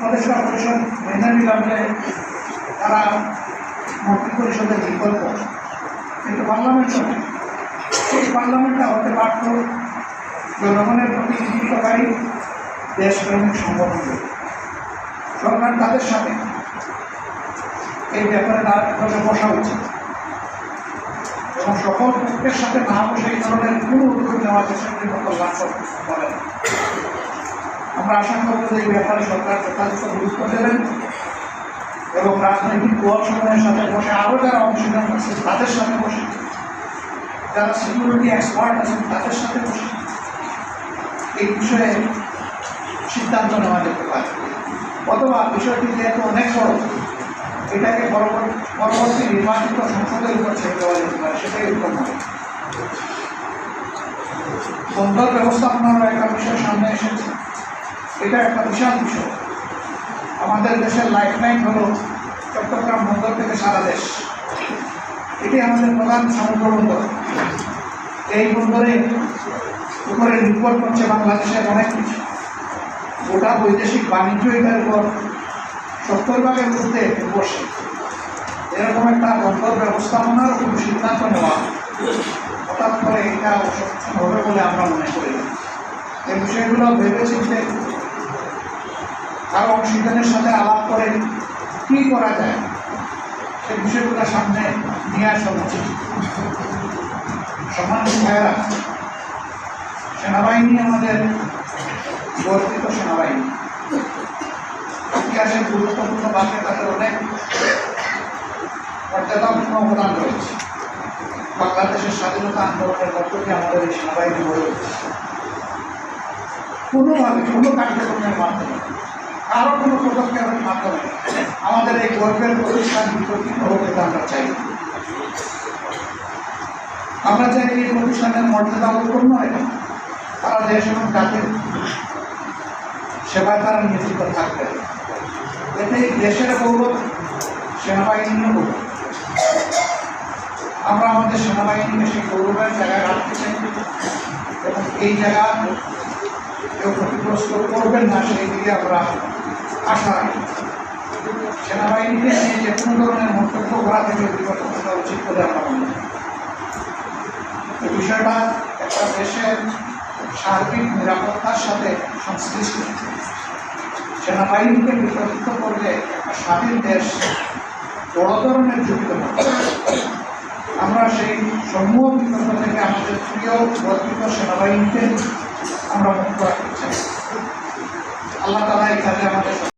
উপদেষ্টা পরিষদ মেনে নিলাম যে তারা মন্ত্রী পরিষদের বিকল্প, কিন্তু পার্লামেন্ট নয়। এই পার্লামেন্টটা হতে পারত জনগণের প্রতিনিধিত্বকারী দেশপ্রেমিক সংগঠনগুলো। সরকার তাদের সাথে এই ব্যাপারে তাদের বসা উচিত এবং সকল পক্ষের সাথে না বসে এই ধরনের কোনো উদ্যোগ নেওয়া দেশের জন্য কল্যাণ করে না। আমরা আশা করব যে এই ব্যাপারে সরকার যথাযথ গুরুত্ব দেবেন এবং রাজনৈতিক দল সমূহের সাথে বসে আরও যারা অংশগ্রহণ করছে তাদের সাথে বসে, যারা সিকিউরিটি এক্সপার্ট আছেন তাদের সাথে বসে এই বিষয়ে সিদ্ধান্ত নেওয়া যেতে পারে। অথবা বিষয়টি যেহেতু অনেক বড়, এটাকে পরবর্তী নির্বাচিত সংসদের উপর ছেড়ে দেওয়া যেতে পারে, সেটাই উত্তম হবে। বন্দর ব্যবস্থাপনার একটা বিষয় সামনে এসেছে। এটা একটা বিশাল বিষয়। আমাদের দেশের লাইফলাইন হলো চট্টগ্রাম বন্দর থেকে সারা দেশ। এটি আমাদের প্রধান সমুদ্র বন্দর। এই বন্দরে উপরে নির্ভর করছে বাংলাদেশের অনেক কিছু। গোটা বৈদেশিক বাণিজ্য এটার উপর 70% মধ্যে বসে। এরকম একটা বন্দর ব্যবস্থাপনার কোনো সিদ্ধান্ত নেওয়া হঠাৎ করে এটা হবে বলে আমরা মনে করি না। এই বিষয়গুলো ভেবেচিন্তে আরও অংশীদারের সাথে আলাপ করে কী করা যায় সেই বিষয়গুলো সামনে নিয়ে আসা উচিত। সম্মানিত ভাইয়েরা, সেনাবাহিনী আমাদের গর্বিত সেনাবাহিনী। ইতিহাসের গুরুত্বপূর্ণ ভাবে তাদের অনেক মর্যাদাপূর্ণ অবদান রয়েছে। বাংলাদেশের স্বাধীনতা আন্দোলনের মধ্য দিয়ে আমাদের এই সেনাবাহিনী গড়ে উঠেছে। কোনোভাবে কোনো কার্যক্রমের মাধ্যমে, কারো কোনো পদক্ষেপের মাধ্যমে আমাদের এই গর্বের প্রতিষ্ঠান বিকশিত হতে আমরা চাই। আমরা চাই এই প্রতিষ্ঠানের মর্যাদা উৎপন্ন হয় না, তারা দেশ এবং জাতির সেবায় তারা নিয়োজিত থাকবে। এতে দেশের গৌরব, সেনাবাহিনীর গৌরব। আমরা আমাদের সেনাবাহিনীকে সেই গৌরবের জায়গায় রাখতে চাই এবং এই জায়গা কেউ ক্ষতিগ্রস্ত করবেন না সেই দিকে আমরা আশা রাখি। সেনাবাহিনীকে নিয়ে যে কোনো ধরনের মন্তব্য করা থেকে বিরত থাকা উচিত বলে আমরা মনে করি। এই বিষয়টা একটা দেশের সার্বিক নিরাপত্তার সাথে সংশ্লিষ্ট। সেনাবাহিনীকে বিতর্কিত করলে একটা স্বাধীন দেশ বড় ধরনের ঝুঁকি দেব। আমরা সেই সমূহ বিতর্ক থেকে আমাদের প্রিয় গর্বিত সেনাবাহিনীকে আমরা মুক্ত রাখতে চাই। আল্লাহ তাআলা এই কাজে আমাদের